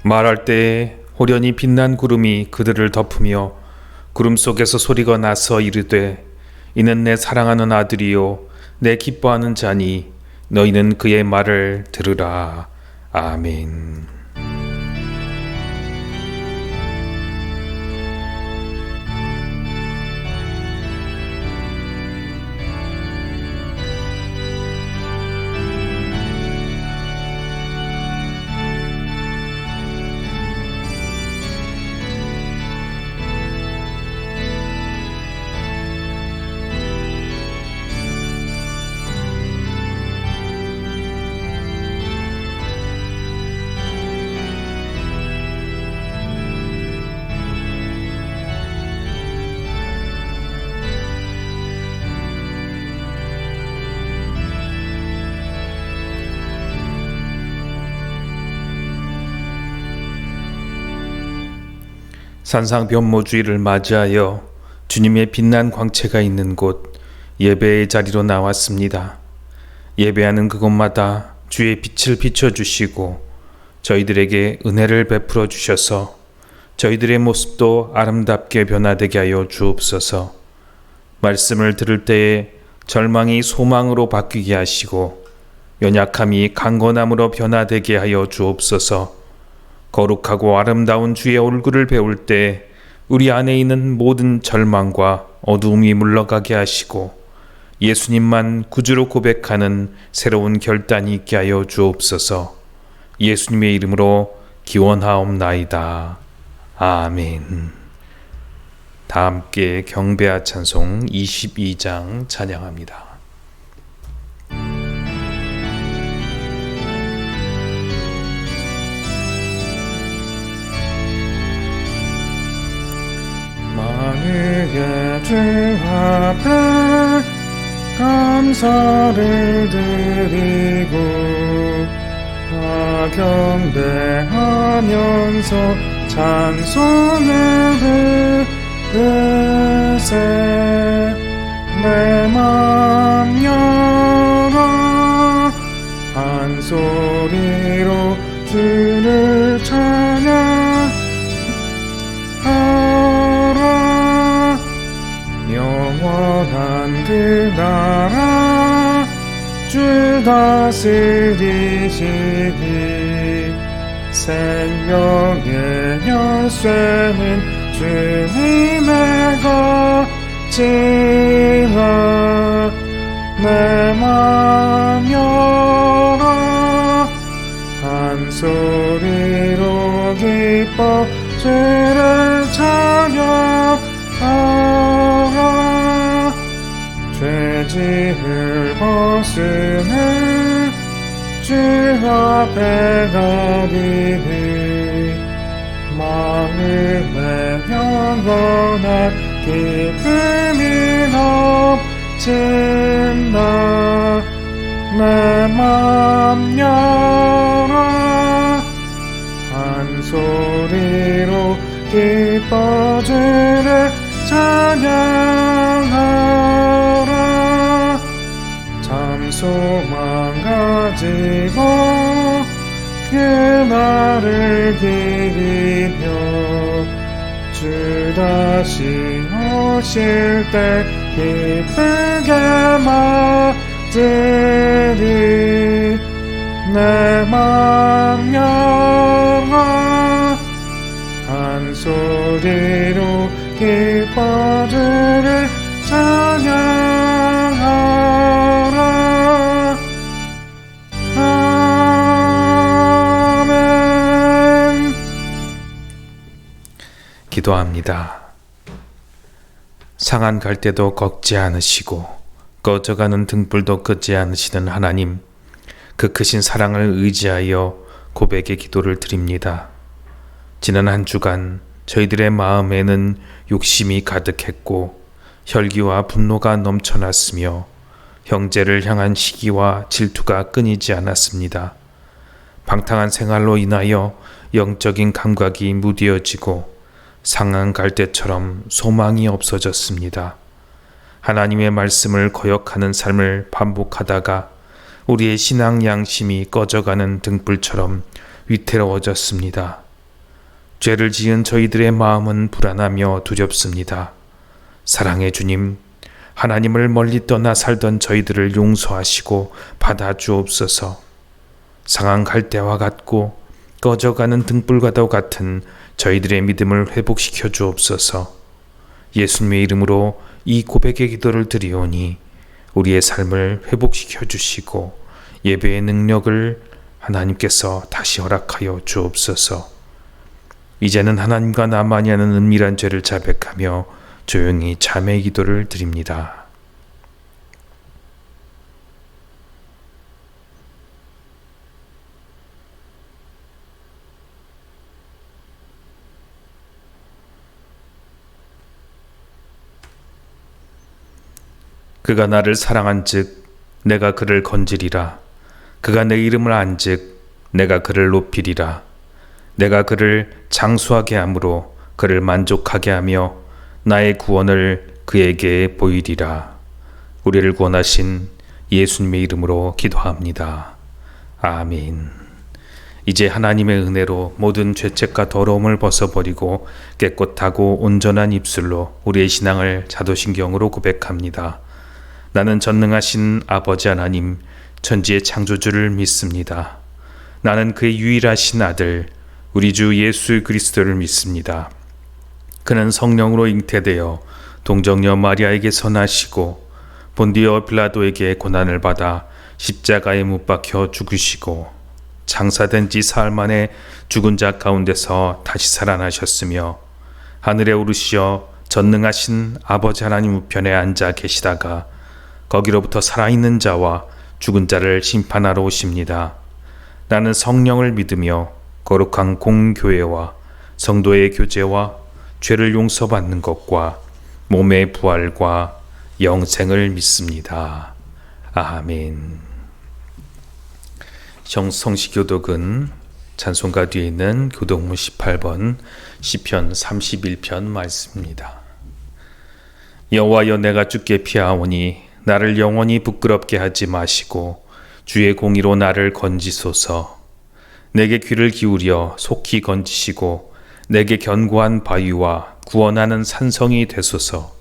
말할 때에 호련히 빛난 구름이 그들을 덮으며 구름 속에서 소리가 나서 이르되 이는 내 사랑하는 아들이요 내 기뻐하는 자니 너희는 그의 말을 들으라. 아멘. 산상변모주의를 맞이하여 주님의 빛난 광채가 있는 곳 예배의 자리로 나왔습니다. 예배하는 그곳마다 주의 빛을 비춰주시고 저희들에게 은혜를 베풀어 주셔서 저희들의 모습도 아름답게 변화되게 하여 주옵소서. 말씀을 들을 때에 절망이 소망으로 바뀌게 하시고 연약함이 강건함으로 변화되게 하여 주옵소서. 거룩하고 아름다운 주의 얼굴을 배울 때 우리 안에 있는 모든 절망과 어두움이 물러가게 하시고 예수님만 구주로 고백하는 새로운 결단이 있게 하여 주옵소서. 예수님의 이름으로 기원하옵나이다. 아멘. 다 함께 경배와 찬송 22장 찬양합니다. 만유의 주 앞에 감사를 드리고 다 경배하면서 찬송을 부르세. 내 맘 열어 한 소리로 주를 찬양하라. 영원한 그 나라 주 다스리시니 생명의 열쇠는 주님의 것이라. 내 맘 열어 한 소리로 기뻐 주를 찬양하라. 죄지을 벗으네 주 앞에 가리니 마음에 영원한 기쁨이 넘친다. 내 맘 열어 한 소리로 기뻐 주를 찬양하라. 참 소망 가지고 그날을 기리며 주 다시 오실 때 기쁘게 맞으리. 내 맘 열어 한 소리로 기뻐 주를 찬양하라. 아멘. 기도합니다. 상한 갈 때도 꺾지 않으시고 꺼져가는 등불도 끄지 않으시는 하나님, 그 크신 사랑을 의지하여 고백의 기도를 드립니다. 지난 한 주간 저희들의 마음에는 욕심이 가득했고 혈기와 분노가 넘쳐났으며 형제를 향한 시기와 질투가 끊이지 않았습니다. 방탕한 생활로 인하여 영적인 감각이 무뎌지고 상한 갈대처럼 소망이 없어졌습니다. 하나님의 말씀을 거역하는 삶을 반복하다가 우리의 신앙 양심이 꺼져가는 등불처럼 위태로워졌습니다. 죄를 지은 저희들의 마음은 불안하며 두렵습니다. 사랑의 주님, 하나님을 멀리 떠나 살던 저희들을 용서하시고 받아주옵소서. 상한 갈대와 같고 꺼져가는 등불과도 같은 저희들의 믿음을 회복시켜 주옵소서. 예수님의 이름으로 이 고백의 기도를 드리오니 우리의 삶을 회복시켜 주시고 예배의 능력을 하나님께서 다시 허락하여 주옵소서. 이제는 하나님과 나만이 하는 은밀한 죄를 자백하며 조용히 자매의 기도를 드립니다. 그가 나를 사랑한즉 내가 그를 건지리라. 그가 내 이름을 안즉 내가 그를 높이리라. 내가 그를 장수하게 함으로 그를 만족하게 하며 나의 구원을 그에게 보이리라. 우리를 구원하신 예수님의 이름으로 기도합니다. 아멘. 이제 하나님의 은혜로 모든 죄책과 더러움을 벗어버리고 깨끗하고 온전한 입술로 우리의 신앙을 자도신경으로 고백합니다. 나는 전능하신 아버지 하나님, 천지의 창조주를 믿습니다. 나는 그의 유일하신 아들, 우리 주 예수 그리스도를 믿습니다. 그는 성령으로 잉태되어 동정녀 마리아에게서 나시고 본디오 빌라도에게 고난을 받아 십자가에 못 박혀 죽으시고 장사된 지 사흘 만에 죽은 자 가운데서 다시 살아나셨으며 하늘에 오르시어 전능하신 아버지 하나님 우편에 앉아 계시다가 거기로부터 살아있는 자와 죽은 자를 심판하러 오십니다. 나는 성령을 믿으며 거룩한 공교회와 성도의 교제와 죄를 용서받는 것과 몸의 부활과 영생을 믿습니다. 아멘. 성시교독은 찬송가 뒤에 있는 교독문 18번 시편 31편 말씀입니다. 여호와여, 내가 주께 피하오니 나를 영원히 부끄럽게 하지 마시고 주의 공의로 나를 건지소서. 내게 귀를 기울여 속히 건지시고 내게 견고한 바위와 구원하는 산성이 되소서.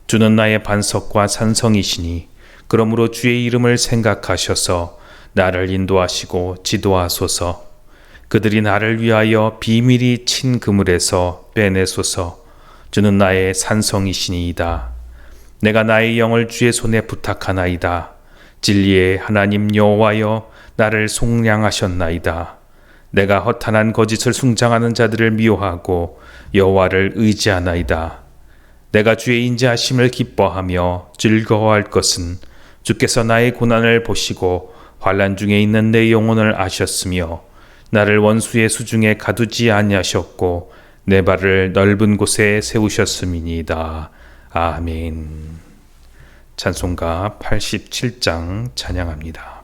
주는 나의 반석과 산성이시니 그러므로 주의 이름을 생각하셔서 나를 인도하시고 지도하소서. 그들이 나를 위하여 비밀히 친 그물에서 빼내소서. 주는 나의 산성이시니이다. 내가 나의 영을 주의 손에 부탁하나이다. 진리의 하나님 여호와여, 나를 속량하셨나이다. 내가 허탄한 거짓을 숭장하는 자들을 미워하고 여호와를 의지하나이다. 내가 주의 인자하심을 기뻐하며 즐거워할 것은 주께서 나의 고난을 보시고 환난 중에 있는 내 영혼을 아셨으며 나를 원수의 수중에 가두지 아니하셨고 내 발을 넓은 곳에 세우셨음이니이다. 아멘. 찬송가 87장 찬양합니다.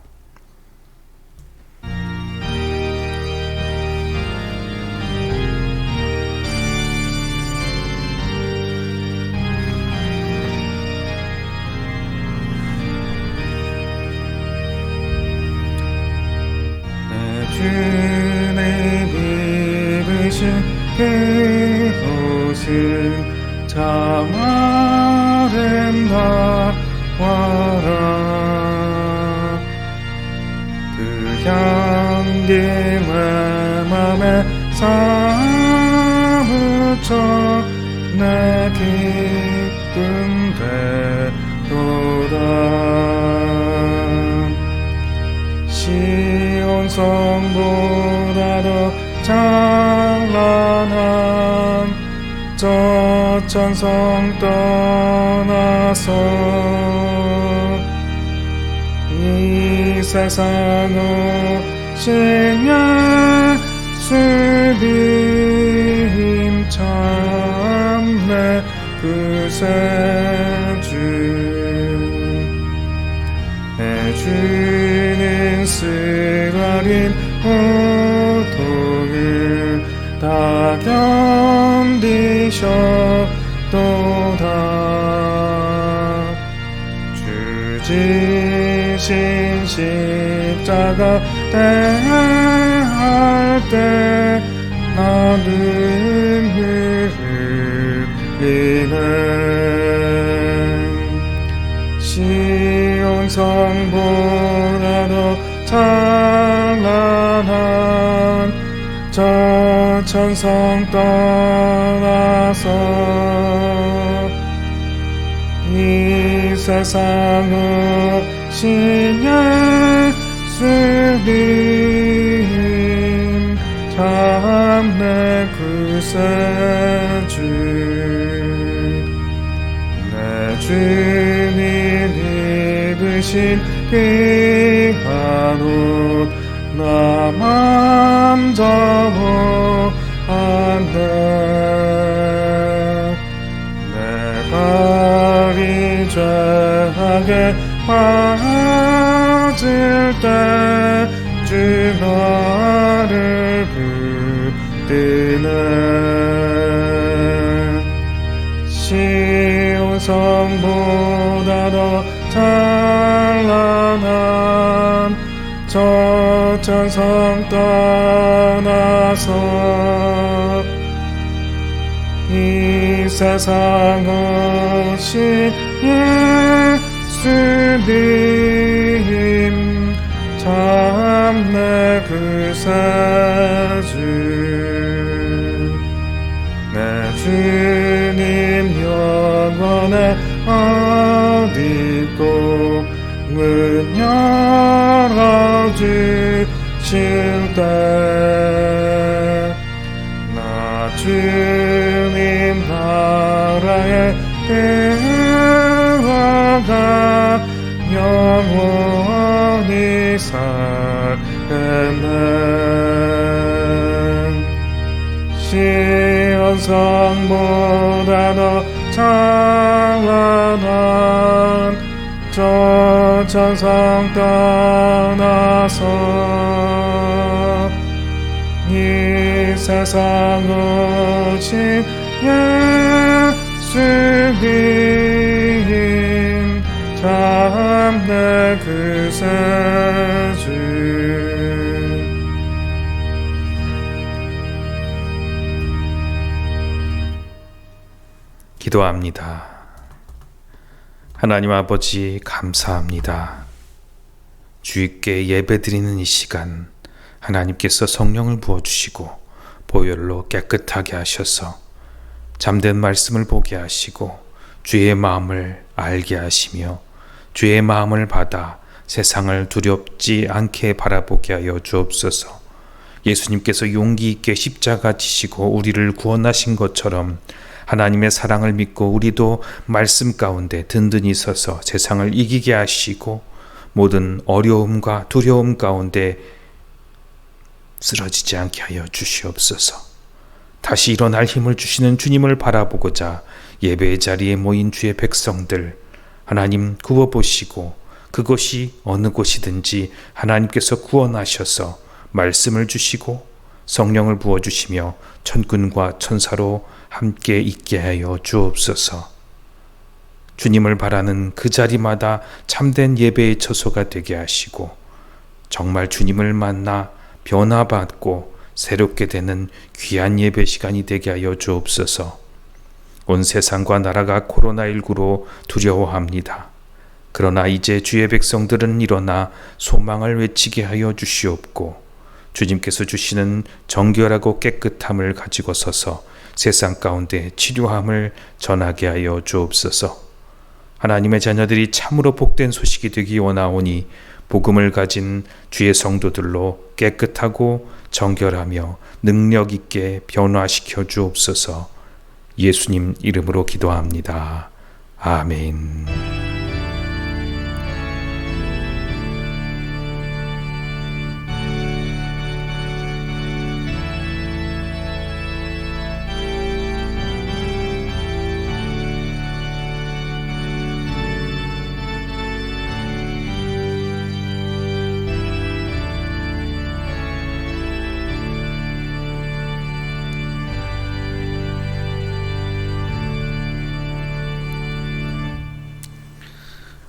주의 입으신 그곳은 참 아름다워라. 그 향기 내 맘에 사무쳐 내 기쁨 되도다. 시온 성보다도 찬란한 저 천성 떠나서 이 세상 오신 예수님 참내 구세주. 내 주는 쓰라린 고통을 다 견디셨도다. 주 지신 십자가 대할 때 나는 흐르는 시온 성보다 더 찬란한 저 천성 떠나서 이 세상 없이 예수님 참내 구세주 내 주님 입으신 귀한 옷 나만 접어안네 내 발이 죄악에 빠질 때 주 나를 붙드네 시온 성보다 더 찬란한 저 천성 떠나서 이 세상 없이 예수님 참내 구세주 내 주님 영원에 어디고 문 열어주실 때 나 주님 나라에 들어가 영원히 살겠네 시온 성보다 더 찬란한 저 천성 떠나서 이 세상 오신 예수님 참내 구세주 기도합니다. 하나님 아버지 감사합니다. 주님께 예배드리는 이 시간 하나님께서 성령을 부어주시고 보혈로 깨끗하게 하셔서 잠든 말씀을 보게 하시고 주의 마음을 알게 하시며 주의 마음을 받아 세상을 두렵지 않게 바라보게 하여 주옵소서. 예수님께서 용기 있게 십자가 지시고 우리를 구원하신 것처럼 하나님의 사랑을 믿고 우리도 말씀 가운데 든든히 서서 세상을 이기게 하시고 모든 어려움과 두려움 가운데 쓰러지지 않게 하여 주시옵소서. 다시 일어날 힘을 주시는 주님을 바라보고자 예배의 자리에 모인 주의 백성들 하나님 구워보시고 그것이 어느 곳이든지 하나님께서 구원하셔서 말씀을 주시고 성령을 부어주시며 천군과 천사로 함께 있게 하여 주옵소서. 주님을 바라는 그 자리마다 참된 예배의 처소가 되게 하시고 정말 주님을 만나 변화받고 새롭게 되는 귀한 예배 시간이 되게 하여 주옵소서. 온 세상과 나라가 코로나19로 두려워합니다. 그러나 이제 주의 백성들은 일어나 소망을 외치게 하여 주시옵고 주님께서 주시는 정결하고 깨끗함을 가지고 서서 세상 가운데 치료함을 전하게 하여 주옵소서. 하나님의 자녀들이 참으로 복된 소식이 되기 원하오니 복음을 가진 주의 성도들로 깨끗하고 정결하며 능력 있게 변화시켜 주옵소서. 예수님 이름으로 기도합니다. 아멘.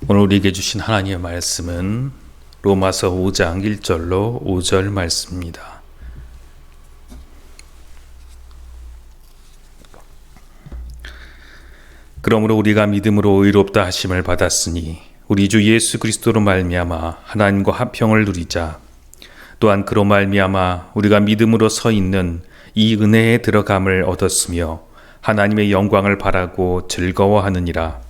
오늘 우리에게 주신 하나님의 말씀은 로마서 5장 1절로 5절 말씀입니다. 그러므로 우리가 믿음으로 의롭다 하심을 받았으니 우리 주 예수 그리스도로 말미암아 하나님과 화평을 누리자. 또한 그로 말미암아 우리가 믿음으로 서 있는 이 은혜에 들어감을 얻었으며 하나님의 영광을 바라고 즐거워하느니라.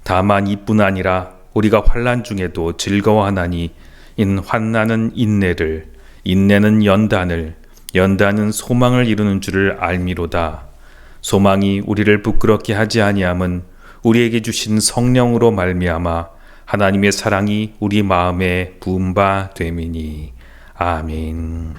다만 이뿐 아니라 우리가 환난 중에도 즐거워하나니 인 환난은 인내를, 인내는 연단을, 연단은 소망을 이루는 줄을 알미로다. 소망이 우리를 부끄럽게 하지 아니함은 우리에게 주신 성령으로 말미암아 하나님의 사랑이 우리 마음에 부은 바 됨이니. 아멘.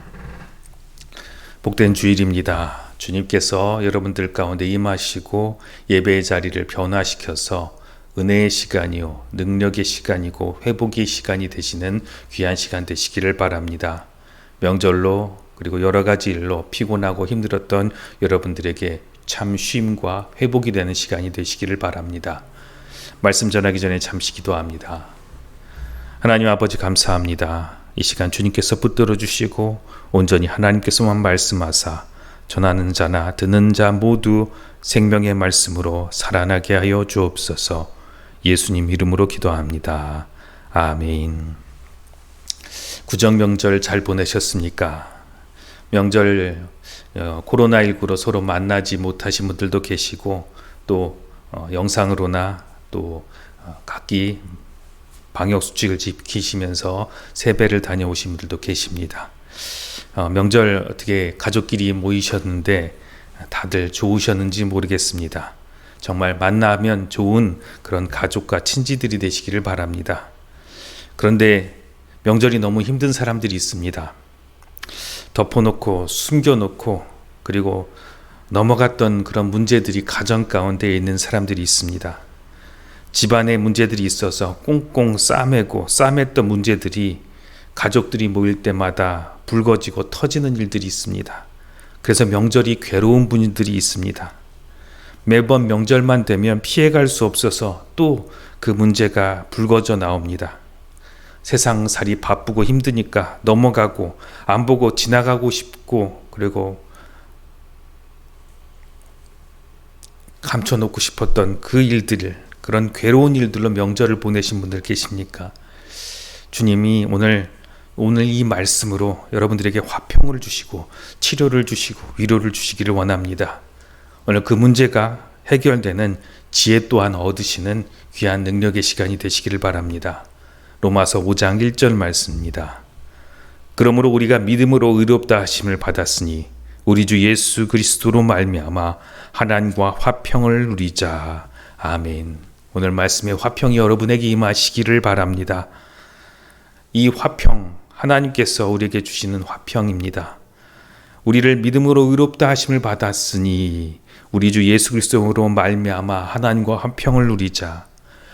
복된 주일입니다. 주님께서 여러분들 가운데 임하시고 예배의 자리를 변화시켜서 은혜의 시간이요, 능력의 시간이고 회복의 시간이 되시는 귀한 시간 되시기를 바랍니다. 명절로 그리고 여러 가지 일로 피곤하고 힘들었던 여러분들에게 참 쉼과 회복이 되는 시간이 되시기를 바랍니다. 말씀 전하기 전에 잠시 기도합니다. 하나님 아버지 감사합니다. 이 시간 주님께서 붙들어 주시고 온전히 하나님께서만 말씀하사 전하는 자나 듣는 자 모두 생명의 말씀으로 살아나게 하여 주옵소서. 예수님 이름으로 기도합니다. 아멘. 구정 명절 잘 보내셨습니까? 명절 코로나19로 서로 만나지 못하신 분들도 계시고 또 영상으로나 또 각기 방역수칙을 지키시면서 세배를 다녀오신 분들도 계십니다. 명절 어떻게 가족끼리 모이셨는데 다들 좋으셨는지 모르겠습니다. 정말 만나면 좋은 그런 가족과 친지들이 되시기를 바랍니다. 그런데 명절이 너무 힘든 사람들이 있습니다. 덮어놓고 숨겨놓고 그리고 넘어갔던 그런 문제들이 가정 가운데 있는 사람들이 있습니다. 집안에 문제들이 있어서 꽁꽁 싸맸던 문제들이 가족들이 모일 때마다 불거지고 터지는 일들이 있습니다. 그래서 명절이 괴로운 분들이 있습니다. 매번 명절만 되면 피해갈 수 없어서 또 그 문제가 불거져 나옵니다. 세상살이 바쁘고 힘드니까 넘어가고 안 보고 지나가고 싶고 그리고 감춰놓고 싶었던 그 일들을 그런 괴로운 일들로 명절을 보내신 분들 계십니까? 주님이 오늘 이 말씀으로 여러분들에게 화평을 주시고 치료를 주시고 위로를 주시기를 원합니다. 오늘 그 문제가 해결되는 지혜 또한 얻으시는 귀한 능력의 시간이 되시기를 바랍니다. 로마서 5장 1절 말씀입니다. 그러므로 우리가 믿음으로 의롭다 하심을 받았으니 우리 주 예수 그리스도로 말미암아 하나님과 화평을 누리자. 아멘. 오늘 말씀의 화평이 여러분에게 임하시기를 바랍니다. 이 화평, 하나님께서 우리에게 주시는 화평입니다. 우리를 믿음으로 의롭다 하심을 받았으니 우리 주 예수 그리스도로 말미암아 하나님과 화평을 누리자.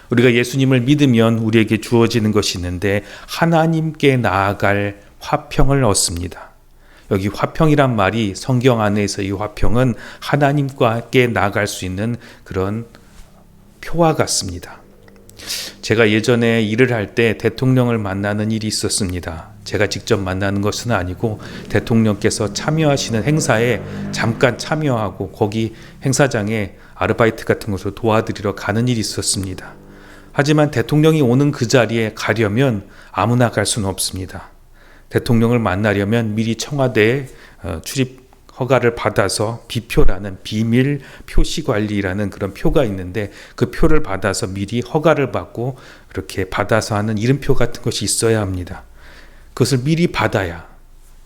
우리가 예수님을 믿으면 우리에게 주어지는 것이 있는데 하나님께 나아갈 화평을 얻습니다. 여기 화평이란 말이 성경 안에서 이 화평은 하나님께 나아갈 수 있는 그런 표와 같습니다. 제가 예전에 일을 할 때 대통령을 만나는 일이 있었습니다. 제가 직접 만나는 것은 아니고 대통령께서 참여하시는 행사에 잠깐 참여하고 거기 행사장에 아르바이트 같은 것을 도와드리러 가는 일이 있었습니다. 하지만 대통령이 오는 그 자리에 가려면 아무나 갈 수는 없습니다. 대통령을 만나려면 미리 청와대에 출입 허가를 받아서 비표라는 비밀 표시관리라는 그런 표가 있는데 그 표를 받아서 미리 허가를 받고 그렇게 받아서 하는 이름표 같은 것이 있어야 합니다. 그것을 미리 받아야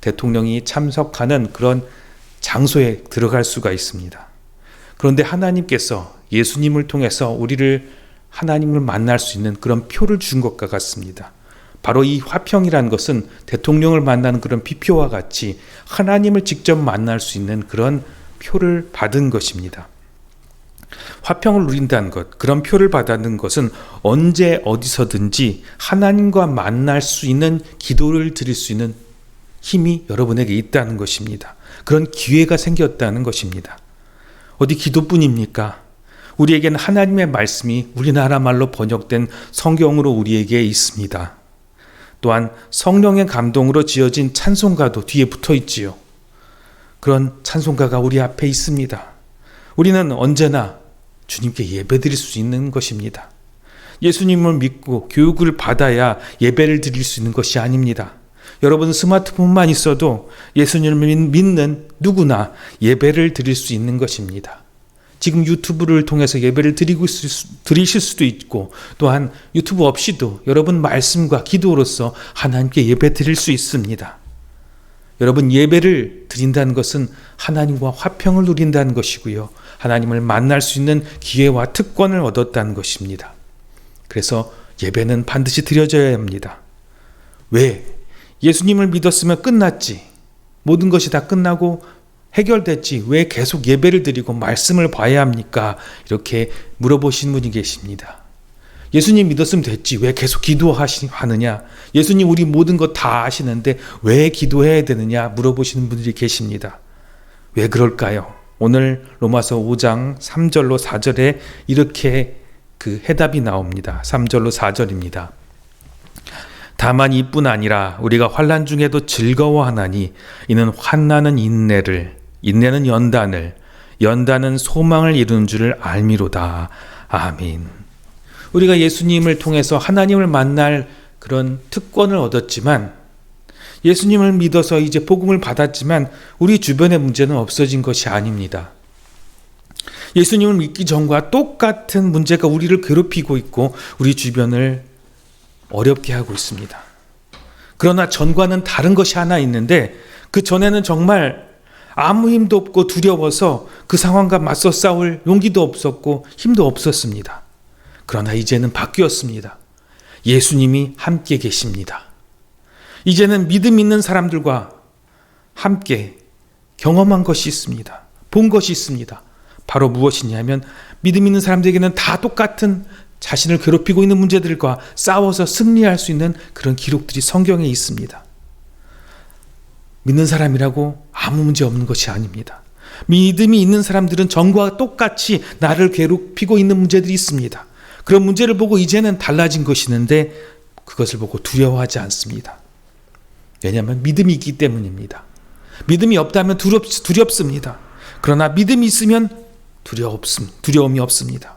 대통령이 참석하는 그런 장소에 들어갈 수가 있습니다. 그런데 하나님께서 예수님을 통해서 우리를 하나님을 만날 수 있는 그런 표를 준 것과 같습니다. 바로 이 화평이라는 것은 대통령을 만나는 그런 비표와 같이 하나님을 직접 만날 수 있는 그런 표를 받은 것입니다. 화평을 누린다는 것, 그런 표를 받는 것은 언제 어디서든지 하나님과 만날 수 있는 기도를 드릴 수 있는 힘이 여러분에게 있다는 것입니다. 그런 기회가 생겼다는 것입니다. 어디 기도뿐입니까? 우리에게는 하나님의 말씀이 우리나라 말로 번역된 성경으로 우리에게 있습니다. 또한 성령의 감동으로 지어진 찬송가도 뒤에 붙어 있지요. 그런 찬송가가 우리 앞에 있습니다. 우리는 언제나 주님께 예배드릴 수 있는 것입니다. 예수님을 믿고 교육을 받아야 예배를 드릴 수 있는 것이 아닙니다. 여러분 스마트폰만 있어도 예수님을 믿는 누구나 예배를 드릴 수 있는 것입니다. 지금 유튜브를 통해서 예배를 드리실 수도 있고 또한 유튜브 없이도 여러분 말씀과 기도로서 하나님께 예배 드릴 수 있습니다. 여러분 예배를 드린다는 것은 하나님과 화평을 누린다는 것이고요. 하나님을 만날 수 있는 기회와 특권을 얻었다는 것입니다. 그래서 예배는 반드시 드려져야 합니다. 왜? 예수님을 믿었으면 끝났지. 모든 것이 다 끝나고 해결됐지. 왜 계속 예배를 드리고 말씀을 봐야 합니까? 이렇게 물어보신 분이 계십니다. 예수님 믿었으면 됐지. 왜 계속 기도하느냐? 예수님 우리 모든 것 다 아시는데 왜 기도해야 되느냐? 물어보시는 분들이 계십니다. 왜 그럴까요? 오늘 로마서 5장 3절로 4절에 이렇게 그 해답이 나옵니다. 3절로 4절입니다. 다만 이뿐 아니라 우리가 환난 중에도 즐거워하나니 이는 환난은 인내를, 인내는 연단을, 연단은 소망을 이루는 줄을 알미로다. 아멘. 우리가 예수님을 통해서 하나님을 만날 그런 특권을 얻었지만, 예수님을 믿어서 이제 복음을 받았지만 우리 주변의 문제는 없어진 것이 아닙니다. 예수님을 믿기 전과 똑같은 문제가 우리를 괴롭히고 있고 우리 주변을 어렵게 하고 있습니다. 그러나 전과는 다른 것이 하나 있는데, 그 전에는 정말 아무 힘도 없고 두려워서 그 상황과 맞서 싸울 용기도 없었고 힘도 없었습니다. 그러나 이제는 바뀌었습니다. 예수님이 함께 계십니다. 이제는 믿음 있는 사람들과 함께 경험한 것이 있습니다. 본 것이 있습니다. 바로 무엇이냐면 믿음 있는 사람들에게는 다 똑같은 자신을 괴롭히고 있는 문제들과 싸워서 승리할 수 있는 그런 기록들이 성경에 있습니다. 믿는 사람이라고 아무 문제 없는 것이 아닙니다. 믿음이 있는 사람들은 전과 똑같이 나를 괴롭히고 있는 문제들이 있습니다. 그런 문제를 보고 이제는 달라진 것이 있는데 그것을 보고 두려워하지 않습니다. 왜냐하면 믿음이 있기 때문입니다. 믿음이 없다면 두렵습니다. 그러나 믿음이 있으면 두려움이 없습니다.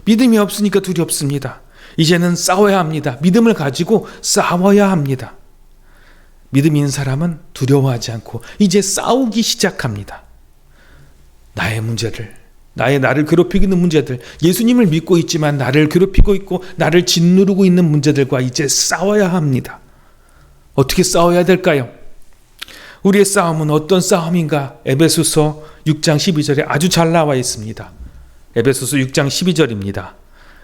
믿음이 없으니까 두렵습니다. 이제는 싸워야 합니다. 믿음을 가지고 싸워야 합니다. 믿음이 있는 사람은 두려워하지 않고 이제 싸우기 시작합니다. 나의 문제들, 나를 괴롭히고 있는 문제들, 예수님을 믿고 있지만 나를 괴롭히고 있고 나를 짓누르고 있는 문제들과 이제 싸워야 합니다. 어떻게 싸워야 될까요? 우리의 싸움은 어떤 싸움인가? 에베소서 6장 12절에 아주 잘 나와 있습니다. 에베소서 6장 12절입니다.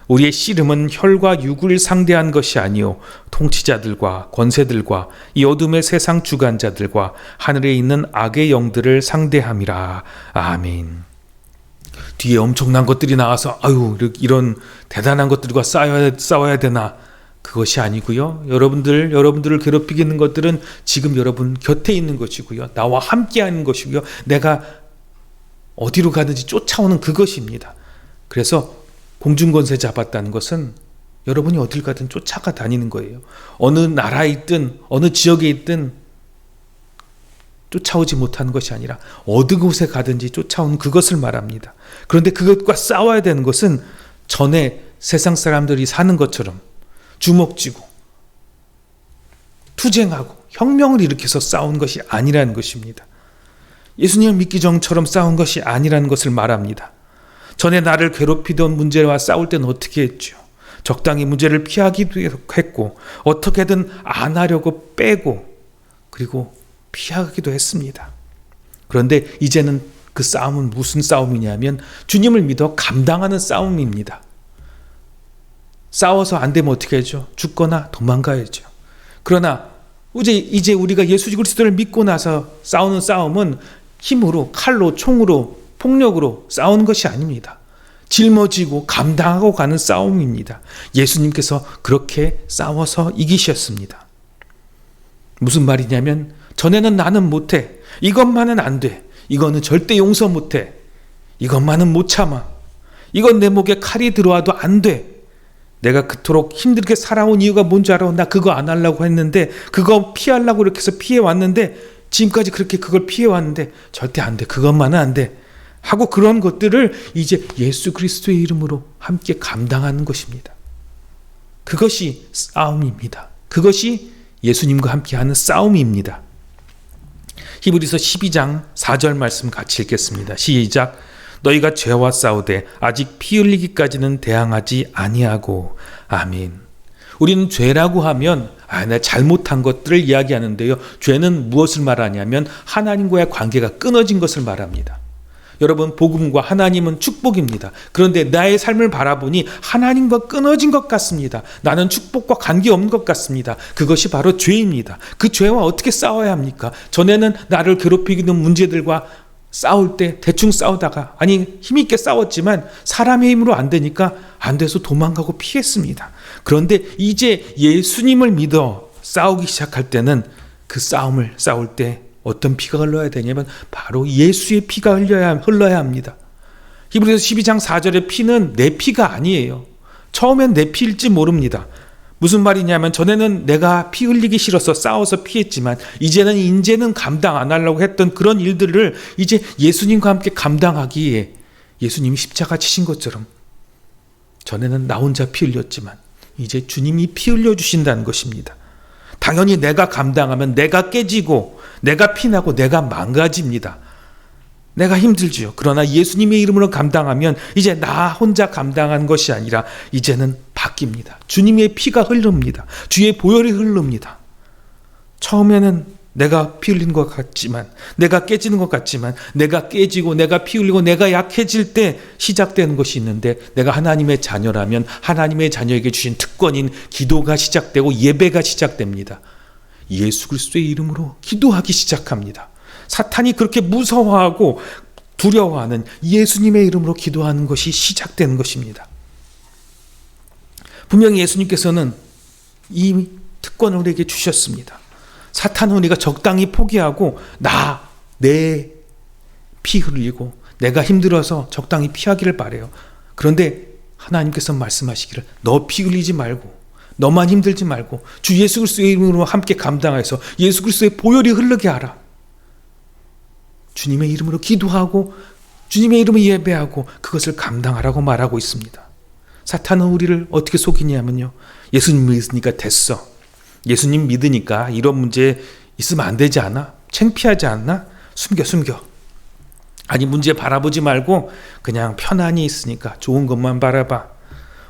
우리의 씨름은 혈과 육을 상대한 것이 아니요 통치자들과 권세들과 이 어둠의 세상 주관자들과 하늘에 있는 악의 영들을 상대함이라. 아멘. 뒤에 엄청난 것들이 나와서 이런 대단한 것들과 싸워야 되나? 그것이 아니고요. 여러분들을 괴롭히고 있는 것들은 지금 여러분 곁에 있는 것이고요. 나와 함께 하는 것이고요. 내가 어디로 가든지 쫓아오는 그것입니다. 그래서 공중권세 잡았다는 것은 여러분이 어딜 가든 쫓아가 다니는 거예요. 어느 나라에 있든 어느 지역에 있든 쫓아오지 못하는 것이 아니라 어느 곳에 가든지 쫓아오는 그것을 말합니다. 그런데 그것과 싸워야 되는 것은 전에 세상 사람들이 사는 것처럼 주먹쥐고 투쟁하고 혁명을 일으켜서 싸운 것이 아니라는 것입니다. 예수님을 믿기 전처럼 싸운 것이 아니라는 것을 말합니다. 전에 나를 괴롭히던 문제와 싸울 때는 어떻게 했죠? 적당히 문제를 피하기도 했고 어떻게든 안 하려고 빼고 그리고 피하기도 했습니다. 그런데 이제는 그 싸움은 무슨 싸움이냐면 주님을 믿어 감당하는 싸움입니다. 싸워서 안 되면 어떻게 하죠? 죽거나 도망가야죠. 그러나 이제 우리가 예수 그리스도를 믿고 나서 싸우는 싸움은 힘으로, 칼로, 총으로, 폭력으로 싸우는 것이 아닙니다. 짊어지고 감당하고 가는 싸움입니다. 예수님께서 그렇게 싸워서 이기셨습니다. 무슨 말이냐면 전에는 나는 못해. 이것만은 안 돼. 이거는 절대 용서 못해. 이것만은 못 참아. 이건 내 목에 칼이 들어와도 안 돼. 내가 그토록 힘들게 살아온 이유가 뭔지 알아? 나 그거 안 하려고 했는데 그거 피하려고 이렇게 해서 피해왔는데 지금까지 그렇게 그걸 피해왔는데 절대 안 돼. 그것만은 안 돼. 하고 그런 것들을 이제 예수 그리스도의 이름으로 함께 감당하는 것입니다. 그것이 싸움입니다. 그것이 예수님과 함께하는 싸움입니다. 히브리서 12장 4절 말씀 같이 읽겠습니다. 시작. 너희가 죄와 싸우되 아직 피 흘리기까지는 대항하지 아니하고. 아멘. 우리는 죄라고 하면 내가 잘못한 것들을 이야기하는데요. 죄는 무엇을 말하냐면 하나님과의 관계가 끊어진 것을 말합니다. 여러분, 복음과 하나님은 축복입니다. 그런데 나의 삶을 바라보니 하나님과 끊어진 것 같습니다. 나는 축복과 관계없는 것 같습니다. 그것이 바로 죄입니다. 그 죄와 어떻게 싸워야 합니까? 전에는 나를 괴롭히는 문제들과 싸울 때 대충 싸우다가 힘있게 싸웠지만 사람의 힘으로 안 되니까 안 돼서 도망가고 피했습니다. 그런데 이제 예수님을 믿어 싸우기 시작할 때는 그 싸움을 싸울 때 어떤 피가 흘러야 되냐면 바로 예수의 피가 흘러야 합니다. 히브리서 12장 4절의 피는 내 피가 아니에요. 처음엔 내 피일지 모릅니다. 무슨 말이냐면 전에는 내가 피 흘리기 싫어서 싸워서 피했지만 이제는 감당 안 하려고 했던 그런 일들을 이제 예수님과 함께 감당하기에 예수님이 십자가 치신 것처럼 전에는 나 혼자 피 흘렸지만 이제 주님이 피 흘려주신다는 것입니다. 당연히 내가 감당하면 내가 깨지고 내가 피나고 내가 망가집니다. 내가 힘들지요. 그러나 예수님의 이름으로 감당하면 이제 나 혼자 감당한 것이 아니라 이제는 바뀝니다. 주님의 피가 흐릅니다. 주의 보혈이 흐릅니다. 처음에는 내가 피 흘린 것 같지만, 내가 깨지는 것 같지만, 내가 깨지고 내가 피 흘리고 내가 약해질 때 시작되는 것이 있는데, 내가 하나님의 자녀라면 하나님의 자녀에게 주신 특권인 기도가 시작되고 예배가 시작됩니다. 예수 그리스도의 이름으로 기도하기 시작합니다. 사탄이 그렇게 무서워하고 두려워하는 예수님의 이름으로 기도하는 것이 시작되는 것입니다. 분명히 예수님께서는 이 특권을 우리에게 주셨습니다. 사탄은 우리가 적당히 포기하고 내 피 흘리고 내가 힘들어서 적당히 피하기를 바래요. 그런데 하나님께서 말씀하시기를 너 피 흘리지 말고 너만 힘들지 말고 주 예수 그리스도의 이름으로 함께 감당해서 예수 그리스도의 보혈이 흐르게 하라. 주님의 이름으로 기도하고 주님의 이름으로 예배하고 그것을 감당하라고 말하고 있습니다. 사탄은 우리를 어떻게 속이냐면요. 예수님 믿으니까 됐어. 예수님 믿으니까 이런 문제 있으면 안 되지 않아? 창피하지 않나? 숨겨. 문제 바라보지 말고 그냥 편안히 있으니까 좋은 것만 바라봐.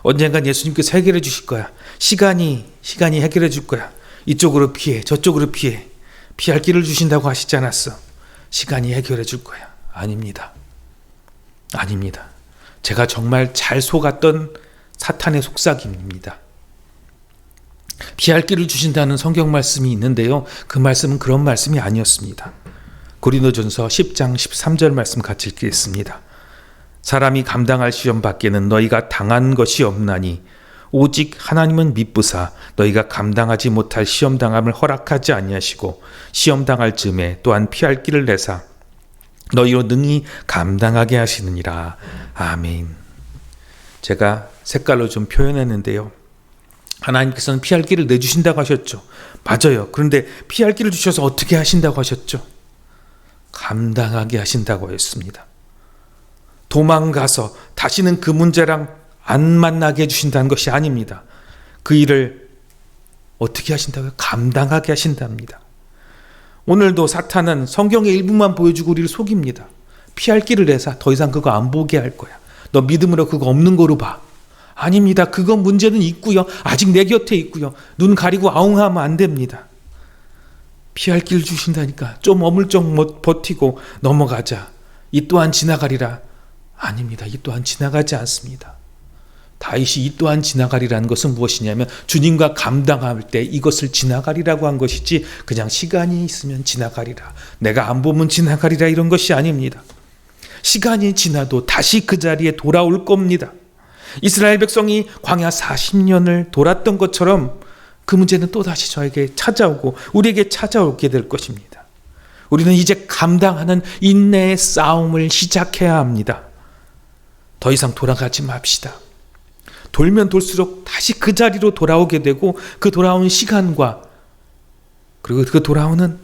언젠간 예수님께서 해결해 주실 거야. 시간이 해결해 줄 거야. 이쪽으로 피해, 저쪽으로 피해. 피할 길을 주신다고 하시지 않았어? 시간이 해결해 줄 거야. 아닙니다. 제가 정말 잘 속았던 사탄의 속삭임입니다. 피할 길을 주신다는 성경 말씀이 있는데요. 그 말씀은 그런 말씀이 아니었습니다. 고린도전서 10장 13절 말씀 같이 읽겠습니다. 사람이 감당할 시험 밖에는 너희가 당한 것이 없나니 오직 하나님은 미쁘사 너희가 감당하지 못할 시험 당함을 허락하지 아니하시고 시험 당할 즈음에 또한 피할 길을 내사 너희로 능히 감당하게 하시느니라. 아멘. 제가 색깔로 좀 표현했는데요. 하나님께서는 피할 길을 내주신다고 하셨죠. 맞아요. 그런데 피할 길을 주셔서 어떻게 하신다고 하셨죠? 감당하게 하신다고 했습니다. 도망가서 다시는 그 문제랑 안 만나게 해주신다는 것이 아닙니다. 그 일을 어떻게 하신다고요? 감당하게 하신답니다. 오늘도 사탄은 성경의 일부만 보여주고 우리를 속입니다. 피할 길을 내서 더 이상 그거 안 보게 할 거야. 너 믿음으로 그거 없는 거로 봐. 아닙니다. 그건 문제는 있고요. 아직 내 곁에 있고요. 눈 가리고 아웅하면 안 됩니다. 피할 길 주신다니까 좀 어물쩍 버티고 넘어가자. 이 또한 지나가리라. 아닙니다. 이 또한 지나가지 않습니다. 다윗이 이 또한 지나가리라는 것은 무엇이냐면 주님과 감당할 때 이것을 지나가리라고 한 것이지 그냥 시간이 있으면 지나가리라. 내가 안 보면 지나가리라 이런 것이 아닙니다. 시간이 지나도 다시 그 자리에 돌아올 겁니다. 이스라엘 백성이 광야 40년을 돌았던 것처럼 그 문제는 또다시 저에게 찾아오고 우리에게 찾아오게 될 것입니다. 우리는 이제 감당하는 인내의 싸움을 시작해야 합니다. 더 이상 돌아가지 맙시다. 돌면 돌수록 다시 그 자리로 돌아오게 되고 그 돌아온 시간과 그리고 그 돌아오는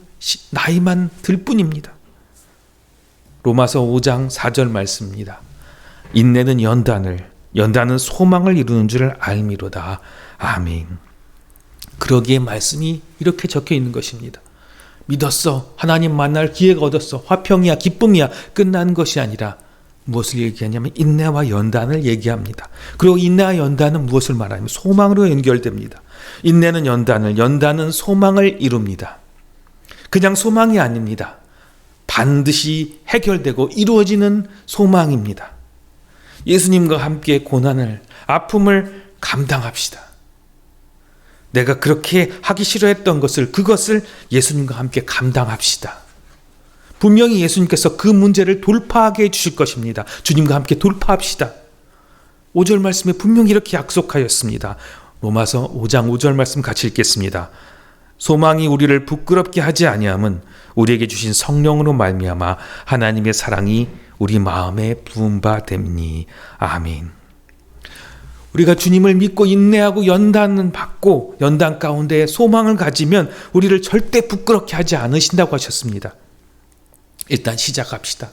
나이만 들 뿐입니다. 로마서 5장 4절 말씀입니다. 인내는 연단은 소망을 이루는 줄 알미로다. 아멘. 그러기에 말씀이 이렇게 적혀 있는 것입니다. 믿었어. 하나님 만날 기회가 얻었어. 화평이야, 기쁨이야. 끝난 것이 아니라 무엇을 얘기하냐면 인내와 연단을 얘기합니다. 그리고 인내와 연단은 무엇을 말하냐면 소망으로 연결됩니다. 인내는 연단은 소망을 이룹니다. 그냥 소망이 아닙니다. 반드시 해결되고 이루어지는 소망입니다. 예수님과 함께 고난을, 아픔을 감당합시다. 내가 그렇게 하기 싫어했던 그것을 예수님과 함께 감당합시다. 분명히 예수님께서 그 문제를 돌파하게 해주실 것입니다. 주님과 함께 돌파합시다. 5절 말씀에 분명히 이렇게 약속하였습니다. 로마서 5장 5절 말씀 같이 읽겠습니다. 소망이 우리를 부끄럽게 하지 아니함은 우리에게 주신 성령으로 말미암아 하나님의 사랑이 우리 마음에 부은 바 됨니. 아멘. 우리가 주님을 믿고 인내하고 연단은 받고 연단 가운데 소망을 가지면 우리를 절대 부끄럽게 하지 않으신다고 하셨습니다. 일단 시작합시다.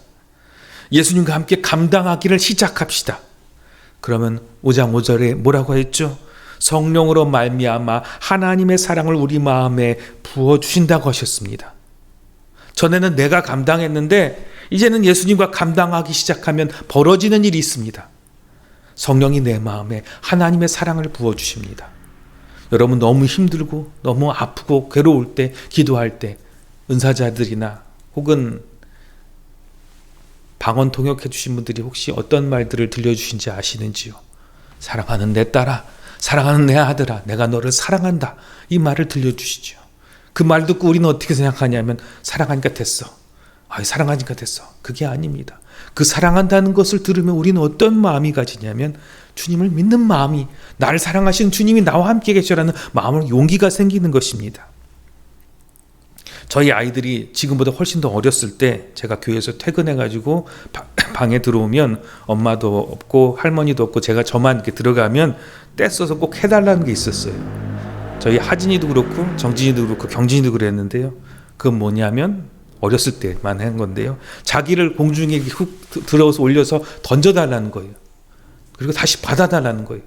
예수님과 함께 감당하기를 시작합시다. 그러면 5장 5절에 뭐라고 했죠? 성령으로 말미암아 하나님의 사랑을 우리 마음에 부어주신다고 하셨습니다. 전에는 내가 감당했는데 이제는 예수님과 감당하기 시작하면 벌어지는 일이 있습니다. 성령이 내 마음에 하나님의 사랑을 부어주십니다. 여러분 너무 힘들고 너무 아프고 괴로울 때, 기도할 때 은사자들이나 혹은 방언 통역해 주신 분들이 혹시 어떤 말들을 들려주신지 아시는지요? 사랑하는 내 딸아, 사랑하는 내 아들아, 내가 너를 사랑한다. 이 말을 들려주시죠. 그 말 듣고 우리는 어떻게 생각하냐면 사랑하니까 됐어. 사랑하니까 됐어. 그게 아닙니다. 그 사랑한다는 것을 들으면 우리는 어떤 마음이 가지냐면 주님을 믿는 마음이, 나를 사랑하시는 주님이 나와 함께 계시라는 마음으로 용기가 생기는 것입니다. 저희 아이들이 지금보다 훨씬 더 어렸을 때 제가 교회에서 퇴근해가지고 방에 들어오면 엄마도 없고 할머니도 없고 제가 저만 이렇게 들어가면 떼써서 꼭 해달라는 게 있었어요. 저희 하진이도 그렇고 정진이도 그렇고 경진이도 그랬는데요. 그건 뭐냐면 어렸을 때만 한 건데요. 자기를 공중에 훅 들어서 올려서 던져달라는 거예요. 그리고 다시 받아달라는 거예요.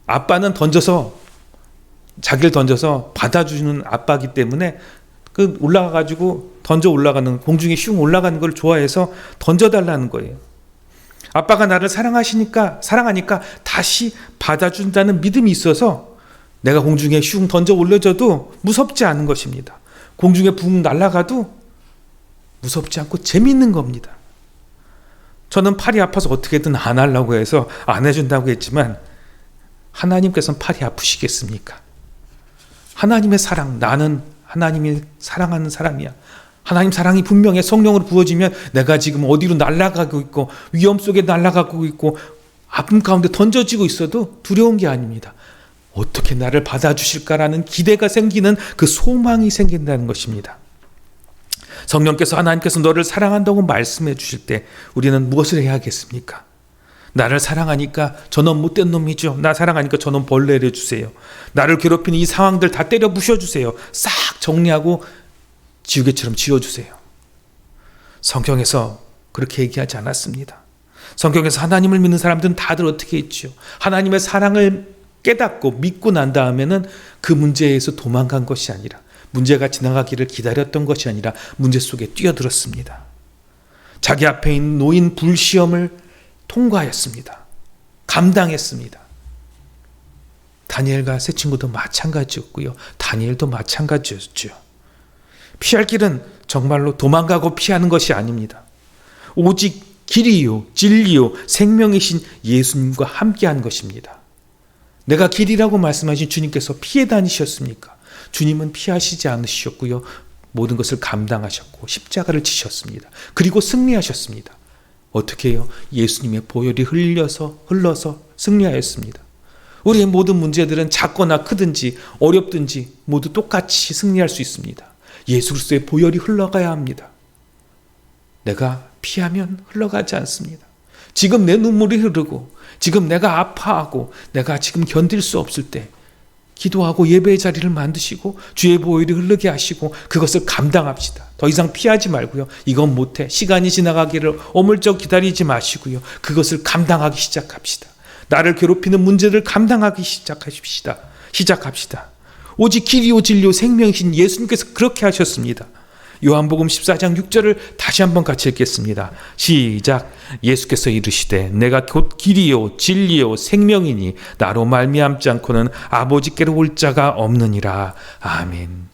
아빠는 자기를 던져서 받아주는 아빠이기 때문에 그 올라가가지고 던져 올라가는, 공중에 슝 올라가는 걸 좋아해서 던져달라는 거예요. 아빠가 나를 사랑하니까 다시 받아준다는 믿음이 있어서 내가 공중에 슝 던져 올려줘도 무섭지 않은 것입니다. 공중에 붕 날아가도 무섭지 않고 재미있는 겁니다. 저는 팔이 아파서 어떻게든 안 하려고 해서 안 해준다고 했지만 하나님께서는 팔이 아프시겠습니까? 하나님의 사랑, 나는 하나님이 사랑하는 사람이야. 하나님 사랑이 분명해. 성령으로 부어지면 내가 지금 어디로 날아가고 있고 위험 속에 날아가고 있고 아픔 가운데 던져지고 있어도 두려운 게 아닙니다. 어떻게 나를 받아주실까라는 기대가 생기는 그 소망이 생긴다는 것입니다. 성령께서, 하나님께서 너를 사랑한다고 말씀해 주실 때 우리는 무엇을 해야겠습니까? 나를 사랑하니까 저놈 못된 놈이죠. 나 사랑하니까 저놈 벌 내려주세요. 나를 괴롭히는 이 상황들 다 때려 부셔주세요. 싹 정리하고 지우개처럼 지워주세요. 성경에서 그렇게 얘기하지 않았습니다. 성경에서 하나님을 믿는 사람들은 다들 어떻게 했죠? 하나님의 사랑을 깨닫고 믿고 난 다음에는 그 문제에서 도망간 것이 아니라, 문제가 지나가기를 기다렸던 것이 아니라 문제 속에 뛰어들었습니다. 자기 앞에 놓인 불시험을 통과했습니다. 감당했습니다. 다니엘과 세 친구도 마찬가지였고요. 다니엘도 마찬가지였죠. 피할 길은 정말로 도망가고 피하는 것이 아닙니다. 오직 길이요, 진리요, 생명이신 예수님과 함께한 것입니다. 내가 길이라고 말씀하신 주님께서 피해 다니셨습니까? 주님은 피하시지 않으셨고요. 모든 것을 감당하셨고 십자가를 지셨습니다. 그리고 승리하셨습니다. 어떻게 해요? 예수님의 보혈이 흘러서 승리하였습니다. 우리의 모든 문제들은 작거나 크든지 어렵든지 모두 똑같이 승리할 수 있습니다. 예수 그리스도의 보혈이 흘러가야 합니다. 내가 피하면 흘러가지 않습니다. 지금 내 눈물이 흐르고 지금 내가 아파하고 내가 지금 견딜 수 없을 때 기도하고 예배의 자리를 만드시고 주의 보혈이 흐르게 하시고 그것을 감당합시다. 더 이상 피하지 말고요. 이건 못해. 시간이 지나가기를 어물쩍 기다리지 마시고요. 그것을 감당하기 시작합시다. 나를 괴롭히는 문제를 감당하기 시작합시다. 오직 길이요 진리요 생명이신 예수님께서 그렇게 하셨습니다. 요한복음 14장 6절을 다시 한번 같이 읽겠습니다. 시작. 예수께서 이르시되 내가 곧 길이요 진리요 생명이니 나로 말미암지 않고는 아버지께로 올 자가 없느니라. 아멘.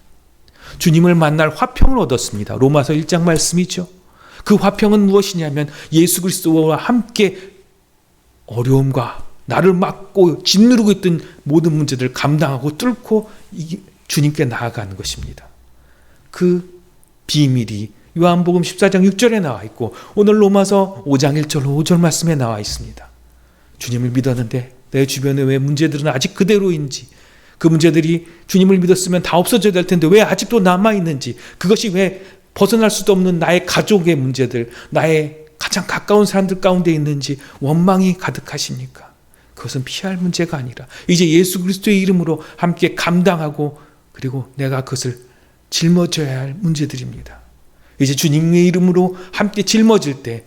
주님을 만날 화평을 얻었습니다. 로마서 1장 말씀이죠. 그 화평은 무엇이냐면 예수 그리스도와 함께 어려움과 나를 막고 짓누르고 있던 모든 문제들을 감당하고 뚫고 주님께 나아가는 것입니다. 그 비밀이 요한복음 14장 6절에 나와 있고 오늘 로마서 5장 1절 5절 말씀에 나와 있습니다. 주님을 믿었는데 내 주변에 왜 문제들은 아직 그대로인지, 그 문제들이 주님을 믿었으면 다 없어져야 될 텐데 왜 아직도 남아있는지, 그것이 왜 벗어날 수도 없는 나의 가족의 문제들, 나의 가장 가까운 사람들 가운데 있는지 원망이 가득하십니까? 그것은 피할 문제가 아니라 이제 예수 그리스도의 이름으로 함께 감당하고 그리고 내가 그것을 짊어져야 할 문제들입니다. 이제 주님의 이름으로 함께 짊어질 때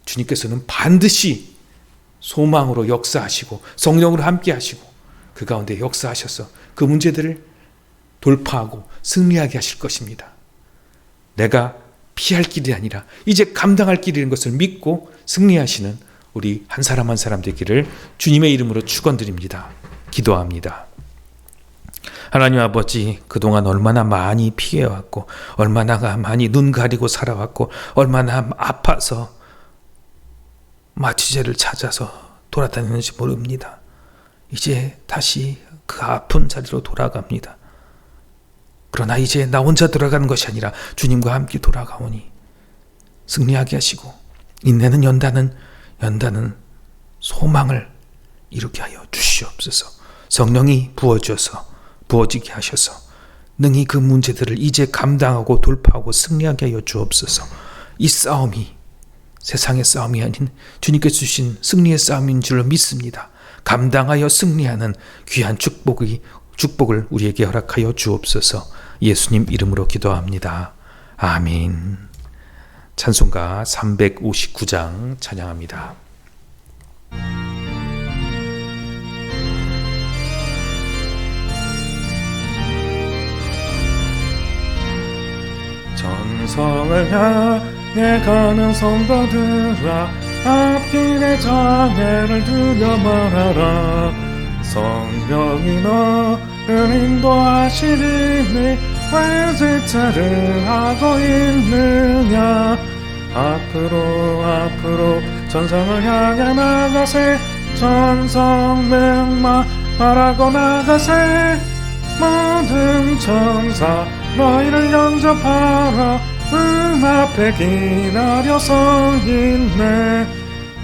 주님께서는 반드시 소망으로 역사하시고 성령으로 함께 하시고 그 가운데 역사하셔서 그 문제들을 돌파하고 승리하게 하실 것입니다. 내가 피할 길이 아니라 이제 감당할 길이라는 것을 믿고 승리하시는 우리 한 사람 한 사람 되기를 주님의 이름으로 축원드립니다. 기도합니다. 하나님 아버지, 그동안 얼마나 많이 피해왔고 얼마나 많이 눈 가리고 살아왔고 얼마나 아파서 마취제를 찾아서 돌아다니는지 모릅니다. 이제 다시 그 아픈 자리로 돌아갑니다. 그러나 이제 나 혼자 돌아가는 것이 아니라 주님과 함께 돌아가오니 승리하게 하시고 인내는 연다는 소망을 이루게 하여 주시옵소서. 성령이 부어지게 하셔서 능히 그 문제들을 이제 감당하고 돌파하고 승리하게 하여 주옵소서. 이 싸움이 세상의 싸움이 아닌 주님께서 주신 승리의 싸움인 줄로 믿습니다. 감당하여 승리하는 귀한 축복을 우리에게 허락하여 주옵소서. 예수님 이름으로 기도합니다. 아멘. 찬송가 359장 찬양합니다. 전성을 향해 가는 성도들아, 앞길의 장애를 두려 말아라. 성령이 너를 인도하시리니 왜 지체를 하고 있느냐. 앞으로 전성을 향해 나가세. 전성맹마 말하고 나가세. 모든 천사 너희를 영접하라. 앞에 기다려 서 있네.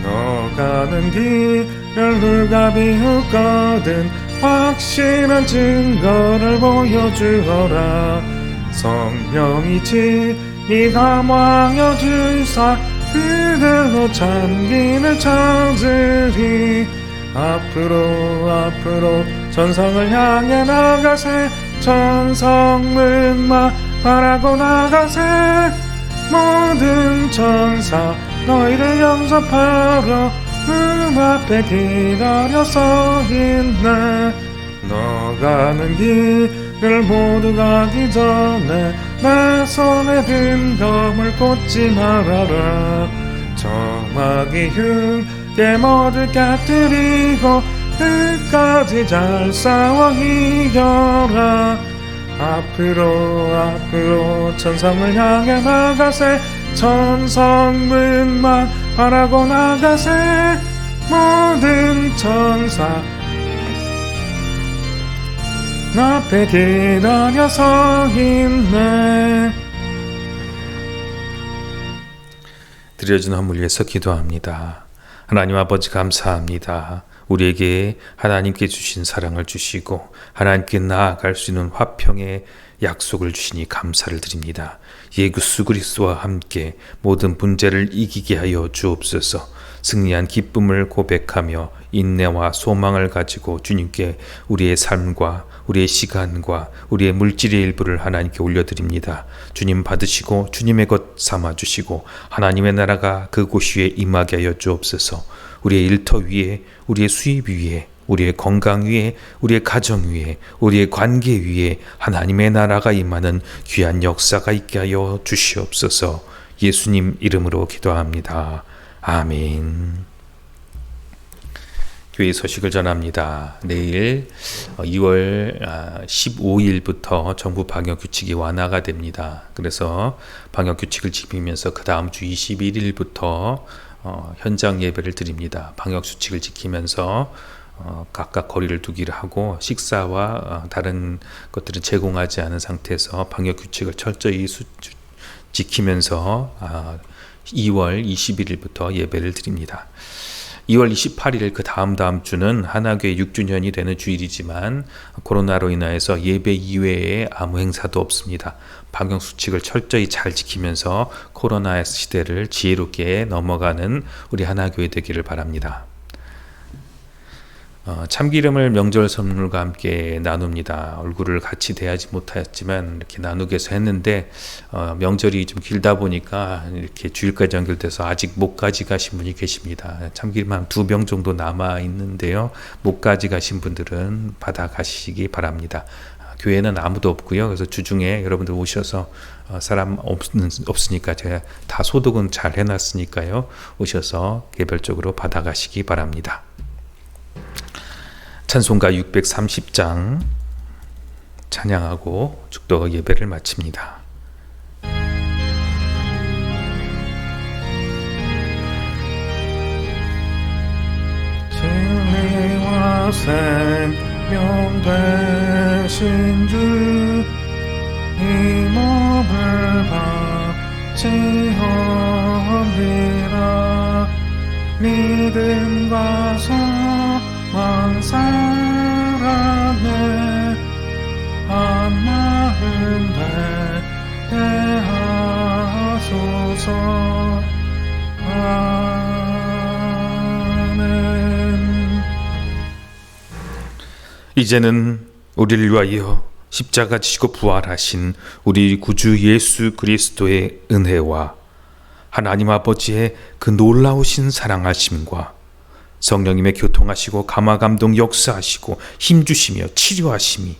너 가는 길을 누가 비웃거든 확실한 증거를 보여주어라. 성령이지 네가 왕여 주사 그대로 참기를 찾으리. 앞으로 전성을 향해 나가세. 전성문마 바라고 나가세. 모든 천사 너희를 영접하러 앞에 기다려 서 있네. 너 가는 길을 모두 가기 전에 내 손에 든 검을 꽂지 말아라. 정막이 흉게 모두 깨뜨리고 끝까지 잘 싸워 이겨라. 앞으로 천성을 향해 나가세. 천성문만 바라고 나가세. 모든 천사 앞에 기다려 서 있네. 드려진 헌물 위해서 기도합니다. 하나님 아버지 감사합니다. 우리에게 하나님께 주신 사랑을 주시고 하나님께 나아갈 수 있는 화평의 약속을 주시니 감사를 드립니다. 예수 그리스도와 함께 모든 문제를 이기게 하여 주옵소서. 승리한 기쁨을 고백하며 인내와 소망을 가지고 주님께 우리의 삶과 우리의 시간과 우리의 물질의 일부를 하나님께 올려드립니다. 주님 받으시고 주님의 것 삼아주시고 하나님의 나라가 그곳 위에 임하게 하여 주옵소서. 우리의 일터 위에, 우리의 수입 위에, 우리의 건강 위에, 우리의 가정 위에, 우리의 관계 위에 하나님의 나라가 임하는 귀한 역사가 있게 하여 주시옵소서. 예수님 이름으로 기도합니다. 아멘. 교회 소식을 전합니다. 내일 2월 15일부터 정부 방역규칙이 완화가 됩니다. 그래서 방역규칙을 지키면서 그 다음 주 21일부터 현장 예배를 드립니다. 방역수칙을 지키면서 각각 거리를 두기를 하고 식사와 다른 것들을 제공하지 않은 상태에서 방역규칙을 철저히 지키면서 2월 21일부터 예배를 드립니다. 2월 28일 그 다음 주는 하나교회 6주년이 되는 주일이지만 코로나로 인하여서 예배 이외에 아무 행사도 없습니다. 방역수칙을 철저히 잘 지키면서 코로나 시대를 지혜롭게 넘어가는 우리 하나교회 되기를 바랍니다. 참기름을 명절 선물과 함께 나눕니다. 얼굴을 같이 대하지 못하였지만 이렇게 나누게 해서 했는데 명절이 좀 길다 보니까 이렇게 주일까지 연결돼서 아직 못 가져가신 분이 계십니다. 참기름 한 2병 정도 남아 있는데요. 못 가져가신 분들은 받아 가시기 바랍니다. 교회는 아무도 없고요. 그래서 주중에 여러분들 오셔서 사람 없으니까 제가 다 소독은 잘 해놨으니까요. 오셔서 개별적으로 받아 가시기 바랍니다. 찬송가 630장 찬양하고 축도 예배를 마칩니다. 진리와 생명 되신 주 이 몸을 바치옵니다. 믿음과 소망 사랑에 한 마음 되게 하소서. 아멘. 이제는 우리를 위하여 십자가 지시고 부활하신 우리 구주 예수 그리스도의 은혜와 하나님 아버지의 그 놀라우신 사랑하심과 성령님의 교통하시고 감화감동 역사하시고 힘주시며 치료하심이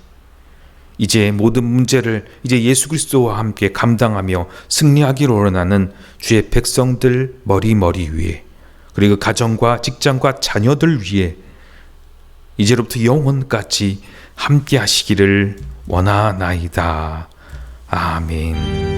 이제 모든 문제를 이제 예수 그리스도와 함께 감당하며 승리하기를 원하는 주의 백성들 머리 위에, 그리고 가정과 직장과 자녀들 위에 이제로부터 영원까지 함께 하시기를 원하나이다. 아멘.